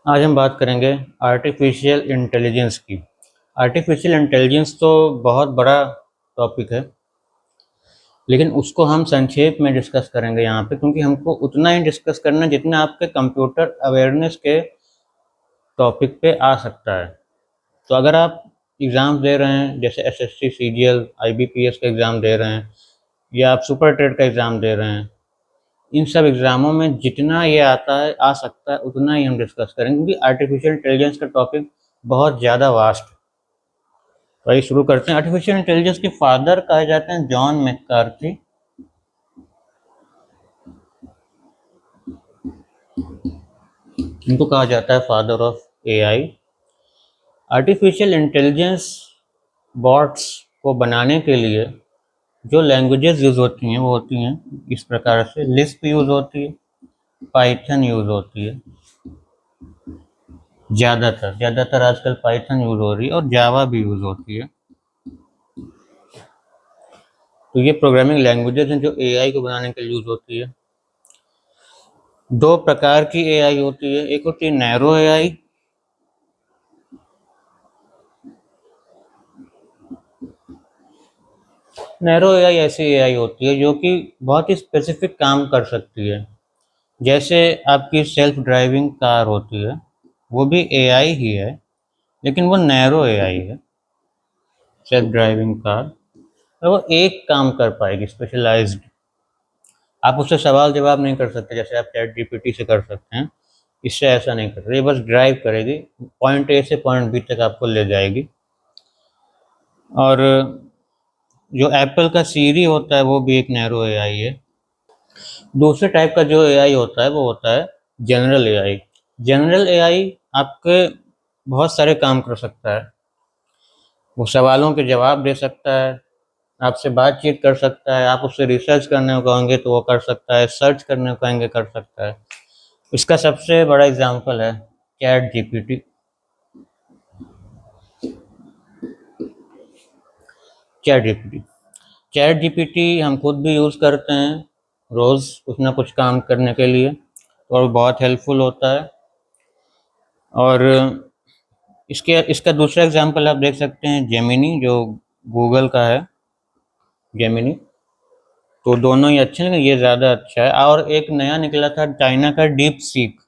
आज हम बात करेंगे आर्टिफिशियल इंटेलिजेंस की। आर्टिफिशियल इंटेलिजेंस तो बहुत बड़ा टॉपिक है, लेकिन उसको हम संक्षेप में डिस्कस करेंगे यहाँ पे, क्योंकि हमको उतना ही डिस्कस करना है जितना आपके कंप्यूटर अवेयरनेस के टॉपिक पे आ सकता है। तो अगर आप एग्ज़ाम दे रहे हैं, जैसे एसएससी, सीजीएल, आईबीपीएस का एग्ज़ाम दे रहे हैं, या आप सुपर टेट का एग्ज़ाम दे रहे हैं, इन सब एग्ज़ामों में जितना ये आता है, आ सकता है, उतना ही हम डिस्कस करेंगे, क्योंकि आर्टिफिशियल इंटेलिजेंस का टॉपिक बहुत ज़्यादा वास्ट है। तो आइए शुरू करते हैं। आर्टिफिशियल इंटेलिजेंस के फादर कहे जाते हैं जॉन मैककार्थी। इनको कहा जाता है father of AI. Artificial intelligence bots को बनाने के लिए जो लैंग्वेजेस यूज़ होती हैं वो होती हैं इस प्रकार से। लिस्प यूज़ होती है, पाइथन यूज़ होती है, ज़्यादातर आजकल पाइथन यूज़ हो रही है, और जावा भी यूज़ होती है। तो ये प्रोग्रामिंग लैंग्वेजेस हैं जो एआई को बनाने के लिए यूज़ होती है। दो प्रकार की एआई होती है, एक होती है नैरो एआई। नैरो एआई ऐसी एआई होती है जो कि बहुत ही स्पेसिफिक काम कर सकती है। जैसे आपकी सेल्फ ड्राइविंग कार होती है, वो भी एआई ही है, लेकिन वो नैरो एआई है। सेल्फ ड्राइविंग कार, तो वो एक काम कर पाएगी, स्पेशलाइज्ड। आप उससे सवाल जवाब नहीं कर सकते जैसे आप चैट जीपीटी से कर सकते हैं। इससे ऐसा नहीं कर सकते, ये बस ड्राइव करेगी, पॉइंट ए से पॉइंट बी तक आपको ले जाएगी। और जो एप्पल का सीरी होता है वो भी एक नैरो एआई है। दूसरे टाइप का जो एआई होता है वो होता है जनरल एआई। जनरल एआई आपके बहुत सारे काम कर सकता है। वो सवालों के जवाब दे सकता है, आपसे बातचीत कर सकता है, आप उससे रिसर्च करने को कहेंगे तो वो कर सकता है, सर्च करने को कहेंगे कर सकता है। इसका सबसे बड़ा एग्जांपल है chat GPT. Chat GPT chat GPT हम खुद भी यूज़ करते हैं रोज़ कुछ ना कुछ काम करने के लिए, और बहुत हेल्पफुल होता है। और इसके इसका दूसरा एग्जांपल आप देख सकते हैं जेमिनी, जो गूगल का है, जेमिनी। तो दोनों ही अच्छे हैं, ये ज़्यादा अच्छा है। और एक नया निकला था चाइना का डीप सीक।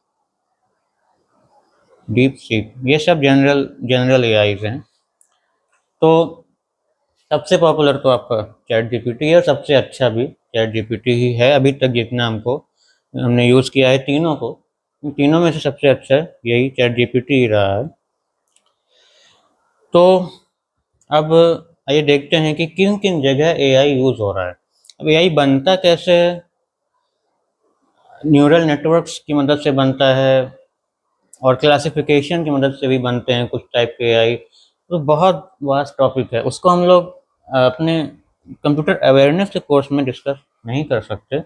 ये सब जनरल जनरल एआईज हैं। तो सबसे पॉपुलर तो आपका चैट जीपीटी है, और सबसे अच्छा भी चैट जीपीटी ही है अभी तक, जितना हमने यूज़ किया है तीनों को। तीनों में से सबसे अच्छा यही चैट जीपीटी ही रहा है। तो अब आइए देखते हैं कि किन किन जगह एआई यूज़ हो रहा है। अब एआई बनता कैसे है? न्यूरल नेटवर्क्स की मदद से बनता है, और क्लासिफिकेशन की मदद से भी बनते हैं कुछ टाइप के एआई। तो बहुत वास्ट टॉपिक है, उसको हम लोग अपने कंप्यूटर अवेयरनेस के कोर्स में डिस्कस नहीं कर सकते।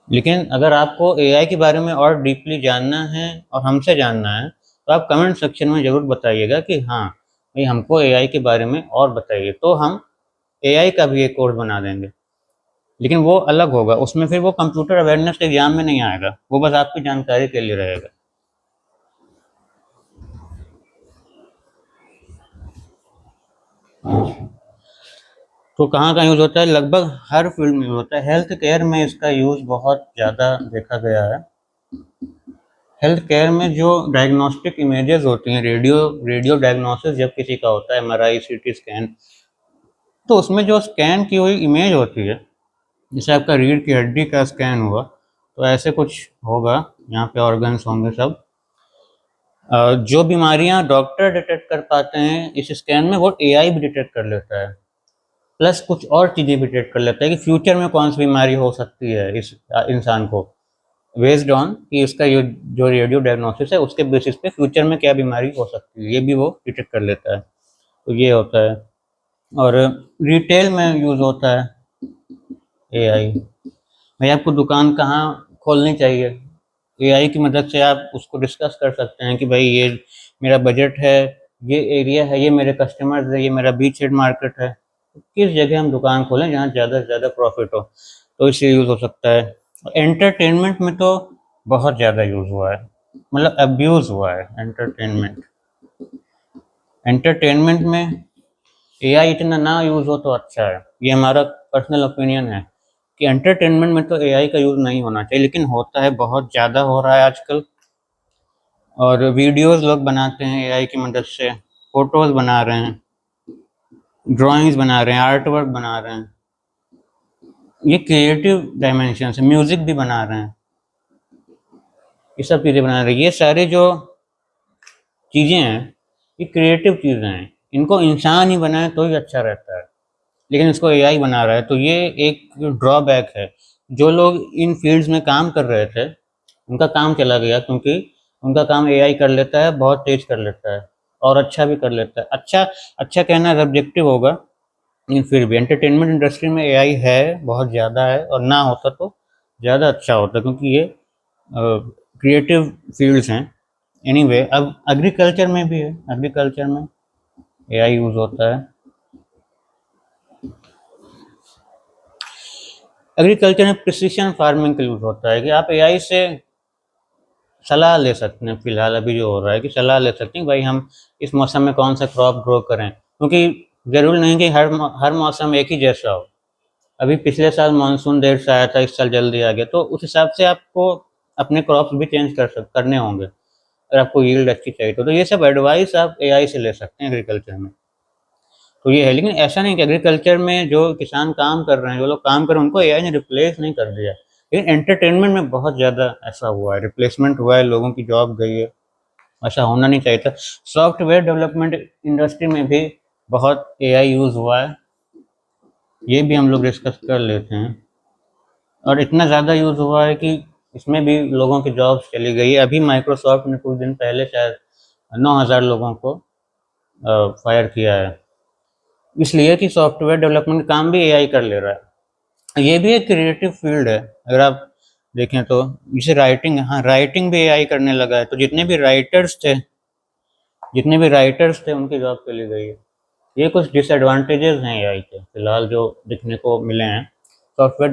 लेकिन अगर आपको एआई के बारे में और डीपली जानना है और हमसे जानना है, तो आप कमेंट सेक्शन में ज़रूर बताइएगा कि हाँ भाई, हमको एआई के बारे में और बताइए, तो हम एआई का भी एक कोर्स बना देंगे। लेकिन वो अलग होगा, उसमें फिर वो कंप्यूटर अवेयरनेस के एग्जाम में नहीं आएगा, वो बस आपकी जानकारी के लिए रहेगा। तो कहाँ कहाँ यूज़ होता है? लगभग हर फील्ड में यूज़ होता है। हेल्थ केयर में इसका यूज़ बहुत ज़्यादा देखा गया है। हेल्थ केयर में जो डायग्नोस्टिक इमेजेस होती हैं, रेडियो डायग्नोसिस जब किसी का होता है, एमआरआई, सीटी स्कैन, तो उसमें जो स्कैन की हुई इमेज होती है, जैसे आपका रीढ़ की हड्डी का स्कैन हुआ, तो ऐसे कुछ होगा, यहाँ पे ऑर्गन्स होंगे सब। जो बीमारियाँ डॉक्टर डिटेक्ट कर पाते हैं इस स्कैन में, वो एआई भी डिटेक्ट कर लेता है। प्लस कुछ और चीज़ें भी डिटेक्ट कर लेता है कि फ्यूचर में कौन सी बीमारी हो सकती है इस इंसान को, बेस्ड ऑन कि इसका जो रेडियो डायग्नोसिस है उसके बेसिस पे फ्यूचर में क्या बीमारी हो सकती है, ये भी वो डिटेक्ट कर लेता है। तो ये होता है। और रिटेल में यूज़ होता है एआई। भाई, आपको दुकान कहाँ खोलनी चाहिए, एआई की मदद से आप उसको डिस्कस कर सकते हैं कि भाई ये मेरा बजट है, ये एरिया है, ये मेरे कस्टमर्स है, ये मेरा बीच साइड मार्केट है, किस जगह हम दुकान खोलें जहाँ ज़्यादा से ज़्यादा प्रॉफिट हो। तो इससे यूज़ हो सकता है। एंटरटेनमेंट में तो बहुत ज़्यादा यूज़ हुआ है। मतलब अब्यूज़ हुआ है एंटरटेनमेंट में एआई इतना ना यूज़ हो तो अच्छा है। ये हमारा पर्सनल ओपिनियन है कि एंटरटेनमेंट में तो एआई का यूज़ नहीं होना चाहिए, लेकिन होता है, बहुत ज़्यादा हो रहा है आजकल। और वीडियोस लोग बनाते हैं एआई की मदद से, फोटोज़ बना रहे हैं, ड्राइंग्स बना रहे हैं, आर्ट वर्क बना रहे हैं। ये क्रिएटिव डायमेंशन है, म्यूज़िक भी बना रहे हैं, ये सब चीज़ें बना रहे हैं। ये सारे जो चीज़ें हैं, ये क्रिएटिव चीज़ें हैं। इनको इंसान ही बनाए तो ही अच्छा रहता है, लेकिन इसको एआई बना रहा है, तो ये एक ड्रॉबैक है। जो लोग इन फील्ड्स में काम कर रहे थे, उनका काम चला गया, क्योंकि उनका काम एआई कर लेता है, बहुत तेज़ कर लेता है और अच्छा भी कर लेता है। अच्छा अच्छा कहना सब्जेक्टिव होगा, लेकिन फिर भी एंटरटेनमेंट इंडस्ट्री में एआई है, बहुत ज़्यादा है, और ना होता तो ज़्यादा अच्छा होता, क्योंकि ये क्रिएटिव फील्ड्स हैं। एनीवे, अब एग्रीकल्चर में भी है, एग्रीकल्चर में एआई यूज़ होता है। एग्रीकल्चर में प्रिसिशन फार्मिंग का यूज़ होता है कि आप एआई से सलाह ले सकते हैं। फिलहाल अभी जो हो रहा है कि सलाह ले सकते हैं, भाई हम इस मौसम में कौन सा क्रॉप ग्रो करें, क्योंकि ज़रूरी नहीं कि हर मौसम एक ही जैसा हो। अभी पिछले साल मानसून देर से आया था, इस साल जल्दी आ गया, तो उस हिसाब से आपको अपने क्रॉप्स भी चेंज करने होंगे, अगर आपको यील्ड अच्छी चाहिए तो ये सब एडवाइस आप एआई से ले सकते हैं एग्रीकल्चर में। तो ये है, लेकिन ऐसा नहीं कि एग्रीकल्चर में जो किसान काम कर रहे हैं, जो लोग काम कर रहे हैं, उनको एआई ने रिप्लेस नहीं कर दिया। लेकिन एंटरटेनमेंट में बहुत ज़्यादा ऐसा हुआ है, रिप्लेसमेंट हुआ है, लोगों की जॉब गई है। ऐसा होना नहीं चाहिए था। सॉफ्टवेयर डेवलपमेंट इंडस्ट्री में भी बहुत एआई यूज़ हुआ है, ये भी हम लोग डिस्कस कर लेते हैं। और इतना ज़्यादा यूज़ हुआ है कि इसमें भी लोगों की जॉब्स चली गई है। अभी माइक्रोसॉफ्ट ने कुछ दिन पहले शायद 9,000 लोगों को फायर किया है, इसलिए कि सॉफ्टवेयर डेवलपमेंट का काम भी एआई कर ले रहा है। ये भी एक क्रिएटिव फील्ड है, अगर आप देखें तो। जैसे राइटिंग, हाँ, राइटिंग भी एआई करने लगा है, तो जितने भी राइटर्स थे उनकी जॉब चली गई है। ये कुछ डिसएडवांटेजेस हैं एआई के फिलहाल जो दिखने को मिले हैं। सॉफ्टवेयर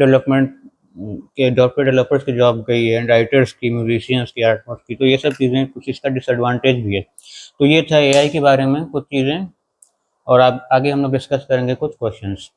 डेवलपर्स की जॉब गई है, राइटर्स की, म्यूजिशियंस की, आर्टिस्ट की, तो ये सब चीज़ें, कुछ इसका डिसएडवांटेज भी है। तो ये था एआई के बारे में कुछ चीज़ें, और आप आगे हम लोग डिस्कस करेंगे कुछ क्वेश्चंस।